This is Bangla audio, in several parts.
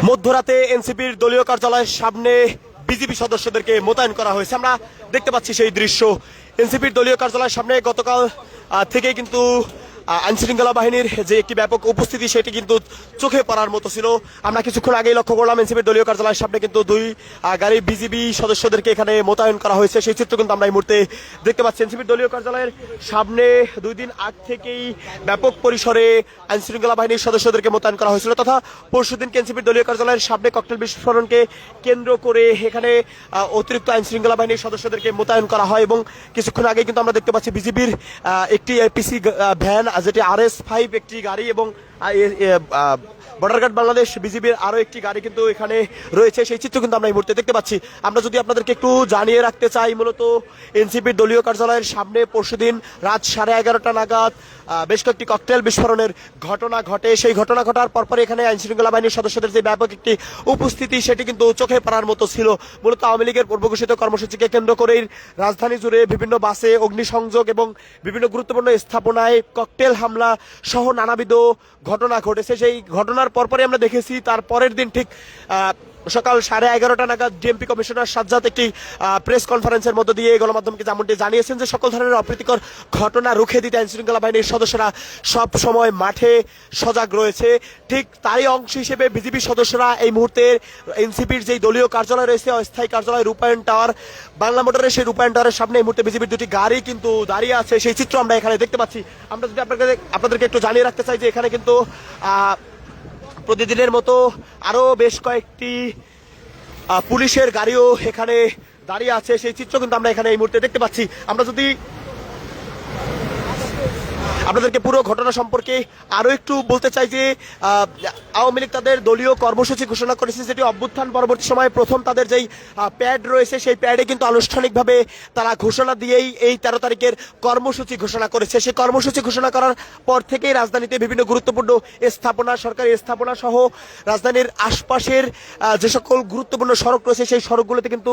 মধ্যরাতে এনসিপির দলীয় কার্যালয়ের সামনে বিজেপি সদস্যদেরকে মোতায়েন করা হয়েছে। আমরা দেখতে পাচ্ছি সেই দৃশ্য। এনসিপির দলীয় কার্যালয়ের সামনে গতকাল থেকেই কিন্তু আইনশৃঙ্খলা বাহিনীর যে একটি ব্যাপক উপস্থিতি সেটি কিন্তু চোখে পড়ার মতো ছিল। আমরা কিছুক্ষণ আগেই লক্ষ্য করলাম এনসিপির দলীয় কার্যালয়ের সামনে কিন্তু দুই গাড়ি বিজিবি সদস্যদেরকে এখানে মোতায়েন করা হয়েছে। সেই চিত্র কিন্তু আমরা এই মুহূর্তে দেখতে পাচ্ছি। এনসিপির দলীয় কার্যালয়ের সামনে 2 দিন আগ থেকেই ব্যাপক পরিসরে আইনশৃঙ্খলা বাহিনীর সদস্যদেরকে মোতায়েন করা হয়েছিল, তথা পরশুদিনকে এনসিপির দলীয় কার্যালয়ের সামনে ককটেল বিস্ফোরণকে কেন্দ্র করে এখানে অতিরিক্ত আইনশৃঙ্খলা বাহিনীর সদস্যদেরকে মোতায়েন করা হয়। এবং কিছুক্ষণ আগে কিন্তু আমরা দেখতে পাচ্ছি বিজিবির একটি এপিসি ভ্যান, যেটি RS-5 একটি গাড়ি, এবং বর্ডার গার্ড বাংলাদেশ বিজিবির আরো একটি গাড়ি কিন্তু এখানে রয়েছে। সেই চিত্র কিন্তু আমরা এই মুহূর্তে দেখতে পাচ্ছি। আমরা যদি আপনাদেরকে একটু জানিয়ে রাখতে চাই, মূলত এনসিপির দলীয় কার্যালয়ের সামনে পরশুদিন রাত 11:30 নাগাদ বেশ কয়েকটি ককটেল বিস্ফোরণের ঘটনা ঘটে। সেই ঘটনা ঘটার পরপর এখানে আইনশৃঙ্খলা বাহিনীর সদস্যদের যে ব্যাপক একটি উপস্থিতি সেটি কিন্তু চোখে পড়ার মতো ছিল। মূলত আওয়ামী লীগের পূর্বঘোষিত কর্মসূচিকে কেন্দ্র করেই রাজধানী জুড়ে বিভিন্ন বাসে অগ্নিসংযোগ এবং বিভিন্ন গুরুত্বপূর্ণ স্থাপনায় ককটেল হামলা সহ নানাবিধ ঘটনা ঘটেছে। সেই ঘটনার পরপরই আমরা দেখেছি তার পরের দিন ঠিক সকাল 11:30 নাগাদ ডিএমপি কমিশনার সাজ্জাদ একটি প্রেস কনফারেন্সের মধ্য দিয়ে গণমাধ্যমকে যেমনটি জানিয়েছেন যে সকল ধরনের অপ্রীতিকর ঘটনা রুখে দিতে আইনশৃঙ্খলা বাহিনীর সদস্যরা সব সময় মাঠে সজাগ রয়েছে। ঠিক তারই অংশ হিসেবে বিজিবি সদস্যরা এই মুহূর্তে এনসিপির যেই দলীয় কার্যালয় রয়েছে, অস্থায়ী কার্যালয় রূপায়ণ টাওয়ার, বাংলা মোটরের সেই রূপায়ণ টাওয়ারের সামনে এই মুহূর্তে বিজিবির দুটি গাড়ি কিন্তু দাঁড়িয়ে আছে। সেই চিত্র আমরা এখানে দেখতে পাচ্ছি। আমরা যদি আপনাদেরকে একটু জানিয়ে রাখতে চাই যে এখানে কিন্তু প্রতিদিনের মতো আরো বেশ কয়েকটি পুলিশের গাড়িও এখানে দাঁড়িয়ে আছে। সেই চিত্র কিন্তু আমরা এখানে এই মুহূর্তে দেখতে পাচ্ছি। আমরা যদি আপনাদেরকে পুরো ঘটনা সম্পর্কে আরো একটু বলতে চাই যে আওয়ামী লীগ তাদের দলীয় কর্মসূচি ঘোষণা করেছে, যেটি অভ্যুত্থান পরবর্তী সময়ে প্রথম তাদের যেই প্যাড রয়েছে সেই প্যাডে কিন্তু আনুষ্ঠানিকভাবে তারা ঘোষণা দিয়েই এই 13 তারিখের কর্মসূচি ঘোষণা করেছে। সেই কর্মসূচি ঘোষণা করার পর থেকেই রাজধানীতে বিভিন্ন গুরুত্বপূর্ণ স্থাপনা, সরকারি স্থাপনা সহ রাজধানীর আশপাশের যে সকল গুরুত্বপূর্ণ সড়ক রয়েছে সেই সড়কগুলোতে কিন্তু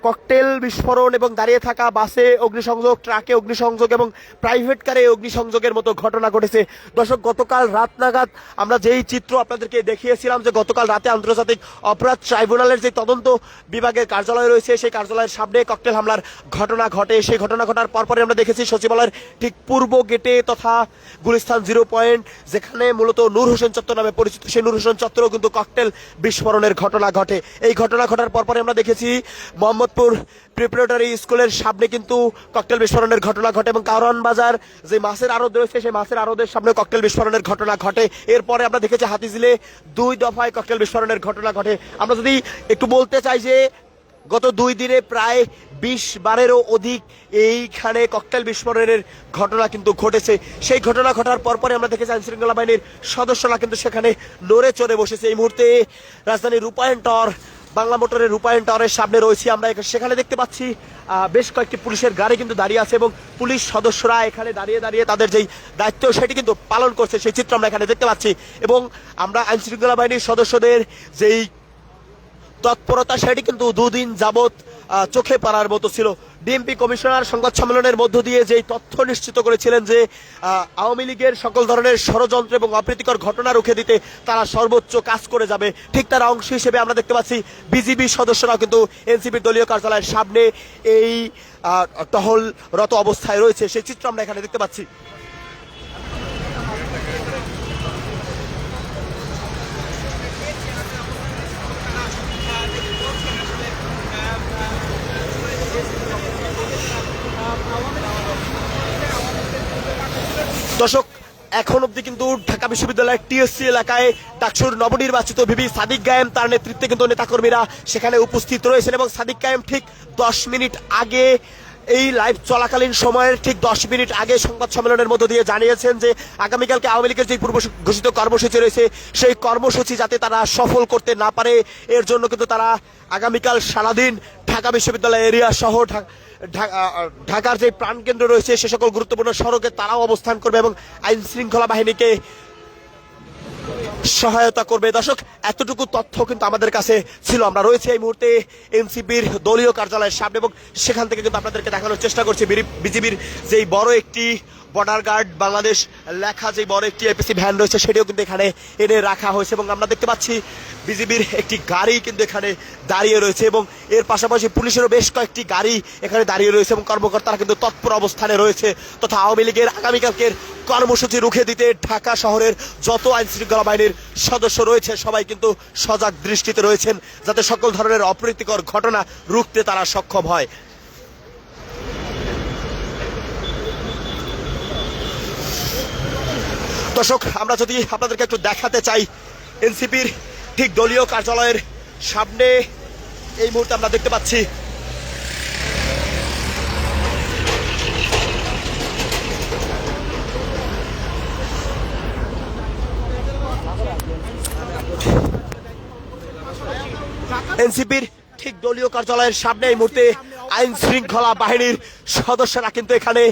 ককটেল বিস্ফোরণ এবং দাঁড়িয়ে থাকা বাসে অগ্নিসংযোগ, ট্রাকে অগ্নিসংযোগ এবং প্রাইভেট কারে অগ্নিসংযোগের মতো ঘটনা ঘটেছে। দর্শক, গতকাল রাত নাগাদ আমরা যেই চিত্র আপনাদেরকে দেখিয়েছিলাম যে গতকাল রাতে আন্তর্জাতিক অপরাধ ট্রাইব্যুনালের যে তদন্ত বিভাগের কার্যালয় রয়েছে সেই কার্যালয়ের সামনে ককটেল হামলার ঘটনা ঘটে। সেই ঘটনা ঘটার পরপরে আমরা দেখেছি সচিবালয়ের ঠিক পূর্ব গেটে তথা গুলিস্তান 0 পয়েন্ট, যেখানে মূলত নূর হোসেন চত্বর নামে পরিচিত, সেই নূর হোসেন চত্বরেও কিন্তু ককটেল বিস্ফোরণের ঘটনা ঘটে। এই ঘটনা ঘটার পরপরে আমরা দেখেছি মোহাম্মদপুর প্রিপারেটরি স্কুলের সামনে কিন্তু ককটেল বিস্ফোরণের ঘটনা ঘটে, এবং কারওয়ান বাজার যে মাছের আড়ত রয়েছে সেই মাছের আড়তের সামনে ককটেল বিস্ফোরণের ঘটনা ঘটে। এরপরে আমরা দেখেছি হাতিঝিলে 2 দফায় ককটেল বিস্ফোরণের ঘটনা ঘটে। আমরা যদি একটু বলতে চাই যে গত 2 দিনে প্রায় 20 বারেরও অধিক এইখানে ককটেল বিস্ফোরণের ঘটনা কিন্তু ঘটেছে। সেই ঘটনা ঘটার পরপরে আমরা দেখেছি আইনশৃঙ্খলা বাহিনীর সদস্যরা কিন্তু সেখানে নড়ে চড়ে বসেছে। এই মুহূর্তে রাজধানীর রূপায়ণ টাওয়ার, বাংলা মোটরের রূপায়ণ টাওয়ারের সামনে রয়েছি আমরা। সেখানে দেখতে পাচ্ছি বেশ কয়েকটি পুলিশের গাড়ি কিন্তু দাঁড়িয়ে আছে, এবং পুলিশ সদস্যরা এখানে দাঁড়িয়ে দাঁড়িয়ে তাদের যেই দায়িত্ব সেটি কিন্তু পালন করছে। সেই চিত্র আমরা এখানে দেখতে পাচ্ছি। এবং আমরা আইনশৃঙ্খলা বাহিনীর সদস্যদের যেই তৎপরতা সেটি কিন্তু 2 দিন যাবৎ চোখে পড়ার মতো ছিল। ডিএমপি কমিশনার সংবাদ সম্মেলনের মধ্য দিয়ে যেই তথ্য নিশ্চিত করেছিলেন যে আওয়ামী লীগের সকল ধরনের ষড়যন্ত্র এবং অপ্রীতিকর ঘটনা রুখে দিতে তারা সর্বোচ্চ কাজ করে যাবে, ঠিক তার অংশ হিসেবে আমরা দেখতে পাচ্ছি বিজিবি সদস্যরাও কিন্তু এনসিপির দলীয় কার্যালয়ের সামনে এই টহলরত অবস্থায় রয়েছে। সেই চিত্র আমরা এখানে দেখতে পাচ্ছি। দর্শক, এখন অব্দি কিন্তু ঢাকা বিশ্ববিদ্যালয়ের টিএসসি এলাকায় ডাকসুর নবনির্বাচিত ভিপি সাদিক কায়েম, তার নেতৃত্বে কিন্তু নেতাকর্মীরা সেখানে উপস্থিত রয়েছেন। এবং সাদিক কায়েম ঠিক 10 মিনিট আগে, এই লাইভ চলাকালীন সময়ের ঠিক 10 মিনিট আগে সংবাদ সম্মেলনের মধ্য দিয়ে জানিয়েছেন যে আগামীকালকে আওয়ামী লীগের যে পূর্ব ঘোষিত কর্মসূচি রয়েছে সেই কর্মসূচি যাতে তারা সফল করতে না পারে, এর জন্য কিন্তু তারা আগামীকাল সারাদিন ঢাকা বিশ্ববিদ্যালয় এরিয়া সহ ঢাকার যে প্রাণকেন্দ্র রয়েছে সে সকল গুরুত্বপূর্ণ সড়কে তারাও অবস্থান করবে এবং আইন শৃঙ্খলা বাহিনীকে সহায়তা করবে। দর্শক, এতটুকু তথ্য কিন্তু আমাদের কাছে ছিল। আমরা রয়েছে এই মুহূর্তে এনসিপির দলীয় কার্যালয়ের সামনে এবং সেখান থেকে কিন্তু আপনাদেরকে দেখানোর চেষ্টা করছি বিজিবির যেই বড় একটি বর্ডার গার্ড বাংলাদেশ লেখা যে বড় একটি এপিসি ভ্যান রয়েছে সেটিও কিন্তু এখানে এনে রাখা হয়েছে এবং আমরা দেখতে পাচ্ছি বিজিবির একটি গাড়ি কিন্তু এখানে দাঁড়িয়ে রয়েছে এবং এর পাশাপাশি পুলিশেরও বেশ কয়েকটি গাড়ি এখানে দাঁড়িয়ে রয়েছে এবং কর্মকর্তারা কিন্তু তৎপর অবস্থানে রয়েছে। তথা আওয়ামী লীগের আগামীকালকের কর্মসূচি রুখে দিতে ঢাকা শহরের যত আইন শৃঙ্খলা বাহিনীর সদস্য রয়েছে সবাই কিন্তু সজাগ দৃষ্টিতে রয়েছেন যাতে সকল ধরনের অপ্রীতিকর ঘটনা রুখতে তারা সক্ষম হয়। দর্শক, আমরা যদি আপনাদেরকে একটু দেখাতে চাই এনসিপির ঠিক দলীয় কার্যালয়ের সামনে এই মুহূর্তে আমরা দেখতে পাচ্ছি এনসিপির ঠিক দলীয় কার্যালয়ের সামনে এই মুহূর্তে আইন শৃঙ্খলা বাহিনীর সদস্যরা কিন্তু এখানে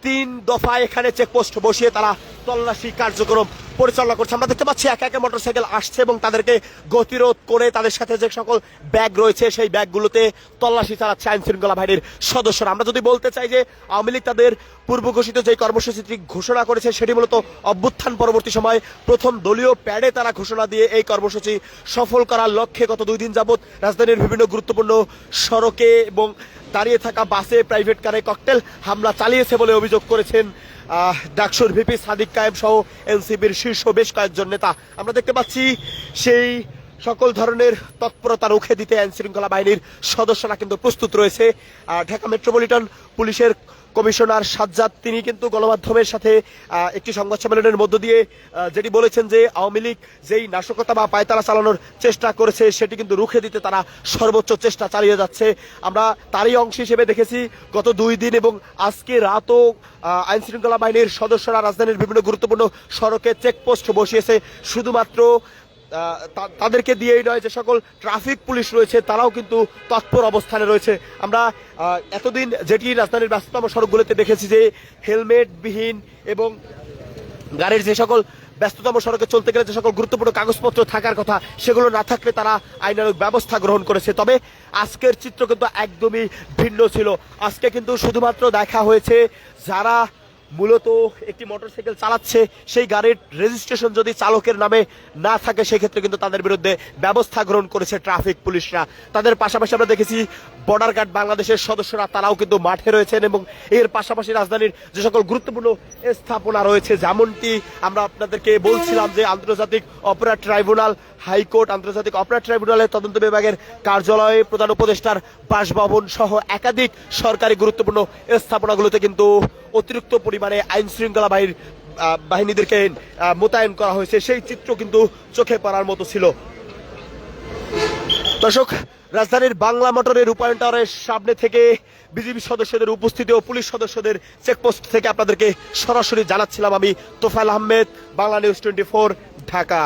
3 দফায় এখানে চেকপোস্ট বসিয়ে তারা তল্লাশি কার্যক্রম পরিচালনা করছে। আমরা দেখতে পাচ্ছি একে একে মোটরসাইকেল আসছে এবং তাদেরকে গতিরোধ করে তাদের সাথে যে সকল ব্যাগ রয়েছে সেই ব্যাগগুলোতে তল্লাশি চালাচ্ছে আইন শৃঙ্খলা বাহিনীর সদস্যরা। আমরা যদি বলতে চাই যে আওয়ামী লীগ তাদের পূর্ব ঘোষিত যে কর্মসূচিটি ঘোষণা করেছে সেটি মূলত অভ্যুত্থান পরবর্তী সময় প্রথম দলীয় প্যাডে তারা ঘোষণা দিয়ে এই কর্মসূচি সফল করার লক্ষ্যে গত 2 দিন যাবৎ রাজধানীর বিভিন্ন গুরুত্বপূর্ণ সড়কে এবং দাঁড়িয়ে থাকা বাসে, প্রাইভেট কারে ককটেল হামলা চালিয়েছে বলে অভিযোগ করেছেন ডাকসুর ভিপি সাদিক কায়েম সহ এনসিপির শীর্ষ বেশ কয়েকজন নেতা। আমরা দেখতে পাচ্ছি সেই সকল ধরনের তৎপরতা রুখে দিতে আইন শৃঙ্খলা বাহিনীর সদস্যরা কিন্তু প্রস্তুত রয়েছে। ঢাকা মেট্রোপলিটন পুলিশের কমিশনার সাজ্জাদ তিনি কিন্তু গণমাধ্যমের সাথে একটি সংবাদ সম্মেলনের মধ্য দিয়ে যেটি বলেছেন যে আওয়ামী লীগ যেই নাশকতা বা পায়তারা চালানোর চেষ্টা করেছে সেটি কিন্তু রুখে দিতে তারা সর্বোচ্চ চেষ্টা চালিয়ে যাচ্ছে। আমরা তারই অংশ হিসেবে দেখেছি গত 2 দিন এবং আজকে রাতও আইন শৃঙ্খলা বাহিনীর সদস্যরা রাজধানীর বিভিন্ন গুরুত্বপূর্ণ সড়কে চেকপোস্ট বসিয়েছে। শুধুমাত্র তাদেরকে দিয়েই নয়, যে সকল ট্রাফিক পুলিশ রয়েছে তারাও কিন্তু তৎপর অবস্থানে রয়েছে। আমরা এতদিন যেটি রাজধানীর ব্যস্ততম সড়কগুলোতে দেখেছি যে হেলমেটবিহীন এবং গাড়ির যে সকল ব্যস্ততম সড়কে চলতে গেলে যে সকল গুরুত্বপূর্ণ কাগজপত্র থাকার কথা সেগুলো না থাকলে তারা আইনানুগ ব্যবস্থা গ্রহণ করেছে। তবে আজকের চিত্র কিন্তু একদমই ভিন্ন ছিল। আজকে কিন্তু শুধুমাত্র দেখা হয়েছে যারা মূলত একটি মোটরসাইকেল চালাচ্ছে সেই গাড়ির রেজিস্ট্রেশন যদি চালকের নামে না থাকে সেক্ষেত্রে কিন্তু তাদের বিরুদ্ধে ব্যবস্থা গ্রহণ করেছে ট্রাফিক পুলিশরা। তাদের পাশাপাশি আমরা দেখেছি বর্ডার গার্ড বাংলাদেশের সদস্যরা তারাও কিন্তু মাঠে রয়েছেন এবং এর পাশাপাশি রাজধানীর যে সকল গুরুত্বপূর্ণ স্থাপনা রয়েছে যেমনটি আমরা আপনাদেরকে বলছিলাম যে আন্তর্জাতিক অপরাধ ট্রাইব্যুনাল, হাইকোর্ট, আন্তর্জাতিক অপরাধ ট্রাইব্যুনালের তদন্ত বিভাগের কার্যালয়ে, প্রধান উপদেষ্টার বাসভবন সহ একাধিক সরকারি গুরুত্বপূর্ণ স্থাপনাগুলোতে কিন্তু অতিরিক্ত পরিমাণে আইন শৃঙ্খলা বাহিনীদেরকে মোতায়েন করা হয়েছে। সেই চিত্র কিন্তু চোখে পড়ার মতো ছিল। দর্শক, রাজধানীর বাংলা মোটরের রূপায়ণ টাওয়ারের সামনে থেকে বিজিবি সদস্যদের উপস্থিতি ও পুলিশ সদস্যদের চেকপোস্ট থেকে আপনাদেরকে সরাসরি জানাচ্ছিলাম আমি তোফায়েল আহমেদ, বাংলা নিউজ 24, ঢাকা।